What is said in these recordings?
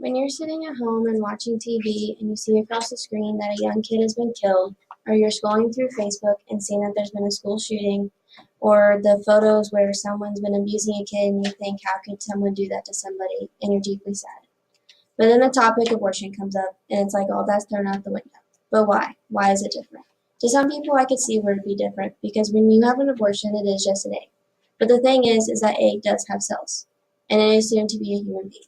When you're sitting at home and watching TV and you see across the screen that a young kid has been killed, or you're scrolling through Facebook and seeing that there's been a school shooting, or the photos where someone's been abusing a kid and you think, how could someone do that to somebody? And you're deeply sad. But then the topic abortion comes up and it's like all that's thrown out the window. But why? Why is it different? To some people, I could see where it'd be different because when you have an abortion, it is just an egg. But the thing is that egg does have cells, and it is soon to be a human being.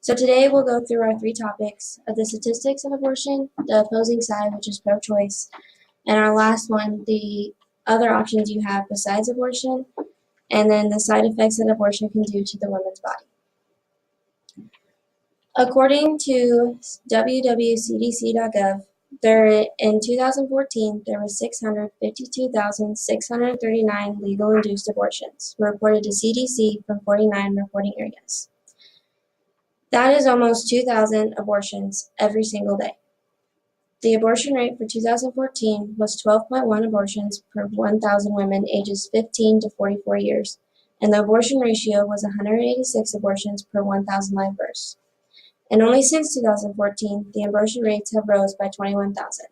So today we'll go through our three topics of the statistics of abortion, the opposing side, which is pro-choice, and our last one, the other options you have besides abortion, and then the side effects that abortion can do to the woman's body. According to www.cdc.gov, in 2014, there were 652,639 legal induced abortions reported to CDC from 49 reporting areas. That is almost 2,000 abortions every single day. The abortion rate for 2014 was 12.1 abortions per 1,000 women ages 15 to 44 years, and the abortion ratio was 186 abortions per 1,000 live births. And only since 2014, the abortion rates have rose by 21,000.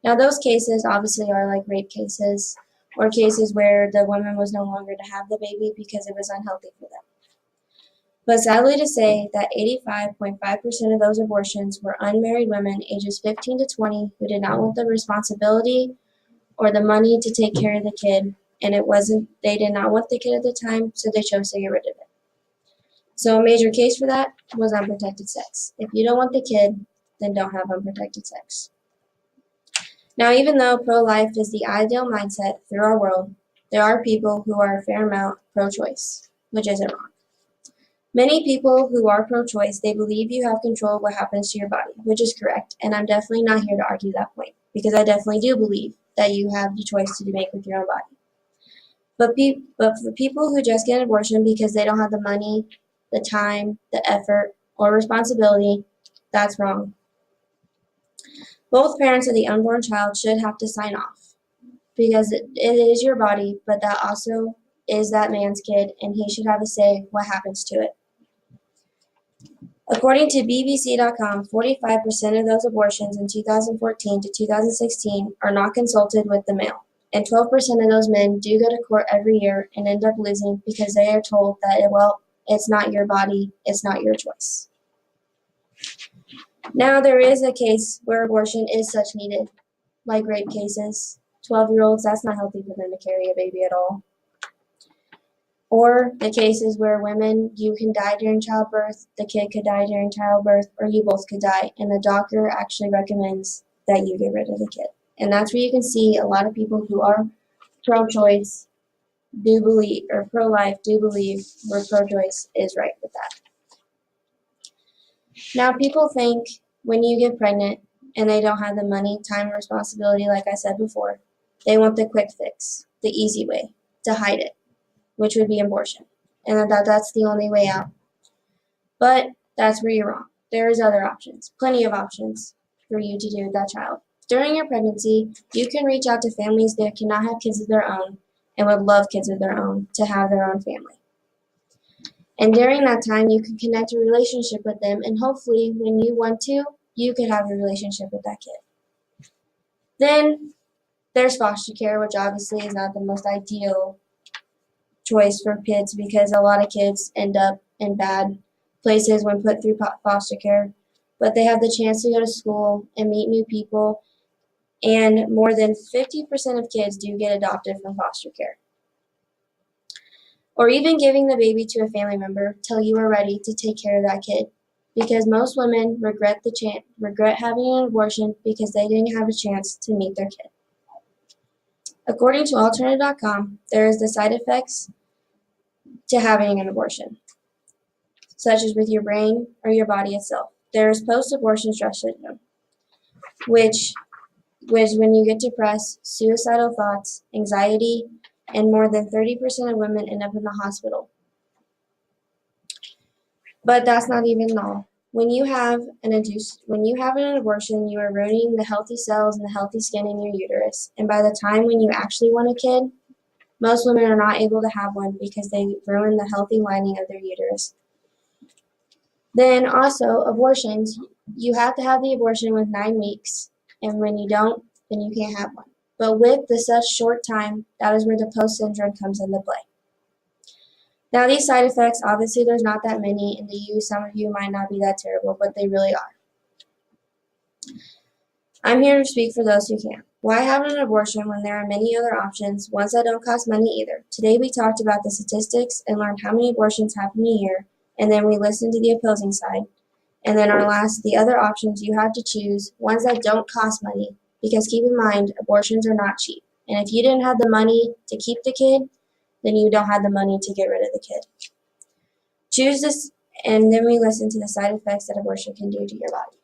Now, those cases obviously are like rape cases or cases where the woman was no longer to have the baby because it was unhealthy for them. But sadly to say that 85.5% of those abortions were unmarried women ages 15 to 20 who did not want the responsibility or the money to take care of the kid, and they did not want the kid at the time, so they chose to get rid of it. So a major case for that was unprotected sex. If you don't want the kid, then don't have unprotected sex. Now, even though pro-life is the ideal mindset through our world, there are people who are a fair amount pro-choice, which isn't wrong. Many people who are pro-choice, they believe you have control of what happens to your body, which is correct, and I'm definitely not here to argue that point, because I definitely do believe that you have the choice to make with your own body. But for people who just get an abortion because they don't have the money, the time, the effort, or responsibility, that's wrong. Both parents of the unborn child should have to sign off, because it is your body, but that also is that man's kid, and he should have a say what happens to it. According to BBC.com, 45% of those abortions in 2014 to 2016 are not consulted with the male, and 12% of those men do go to court every year and end up losing because they are told that, well, it's not your body, it's not your choice. Now, there is a case where abortion is such needed, like rape cases. 12-year-olds, that's not healthy for them to carry a baby at all. Or the cases where women, you can die during childbirth, the kid could die during childbirth, or you both could die, and the doctor actually recommends that you get rid of the kid. And that's where you can see a lot of people who are pro-choice do believe, or pro-life do believe where pro-choice is right with that. Now, people think when you get pregnant and they don't have the money, time, or responsibility, like I said before, they want the quick fix, the easy way, to hide it, which would be abortion, and that's the only way out. But that's where you're wrong. There's other options, plenty of options for you to do with that child. During your pregnancy, you can reach out to families that cannot have kids of their own and would love kids of their own to have their own family. And during that time, you can connect a relationship with them, and hopefully, when you want to, you could have a relationship with that kid. Then there's foster care, which obviously is not the most ideal choice for kids because a lot of kids end up in bad places when put through foster care, but they have the chance to go to school and meet new people, and more than 50% of kids do get adopted from foster care. Or even giving the baby to a family member till you are ready to take care of that kid, because most women regret having an abortion because they didn't have a chance to meet their kid. According to alternative.com, there is the side effects to having an abortion, such as with your brain or your body itself. There is post-abortion stress syndrome, which is when you get depressed, suicidal thoughts, anxiety, and more than 30% of women end up in the hospital. But that's not even all. When you have an abortion, you are ruining the healthy cells and the healthy skin in your uterus. And by the time when you actually want a kid, most women are not able to have one because they ruin the healthy lining of their uterus. Then also abortions, you have to have the abortion with 9 weeks, and when you don't, then you can't have one. But with the such short time, that is where the post syndrome comes into play. Now these side effects, obviously there's not that many, and to you, some of you might not be that terrible, but they really are. I'm here to speak for those who can. Why have an abortion when there are many other options, ones that don't cost money either? Today we talked about the statistics and learned how many abortions happen a year, and then we listened to the opposing side. And then the other options you have to choose, ones that don't cost money, because keep in mind, abortions are not cheap. And if you didn't have the money to keep the kid, then you don't have the money to get rid of the kid. Choose this, and then we listen to the side effects that abortion can do to your body.